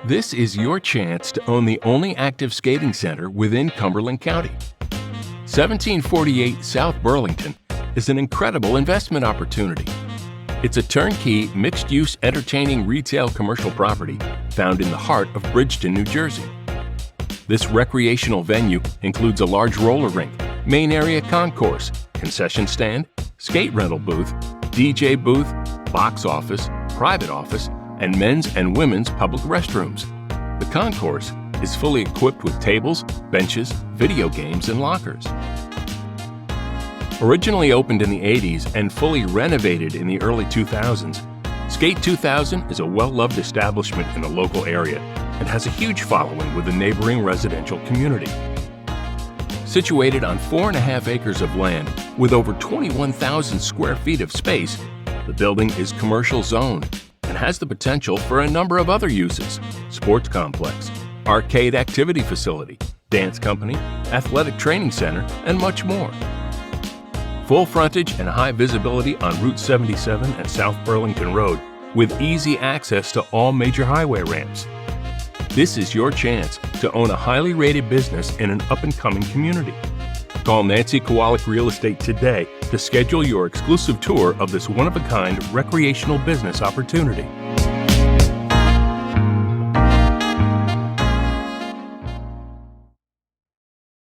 This is your chance to own the only active skating center within Cumberland County. 1748 South Burlington is an incredible investment opportunity. It's a turnkey, mixed-use, entertaining retail commercial property found in the heart of Bridgeton, New Jersey. This recreational venue includes a large roller rink, main area concourse, concession stand, skate rental booth, DJ booth, box office, private office, and men's and women's public restrooms. The concourse is fully equipped with tables, benches, video games, and lockers. Originally opened in the 80s and fully renovated in the early 2000s, Skate 2000 is a well-loved establishment in the local area and has a huge following with the neighboring residential community. Situated on 4.5 acres of land with over 21,000 square feet of space, the building is commercial zoned and has the potential for a number of other uses: sports complex, arcade activity facility, dance company, athletic training center, and much more. Full frontage and high visibility on Route 77 and South Burlington Road with easy access to all major highway ramps. This is your chance to own a highly rated business in an up-and-coming community. Call Nancy Kowalik Real Estate today to schedule your exclusive tour of this one-of-a-kind recreational business opportunity.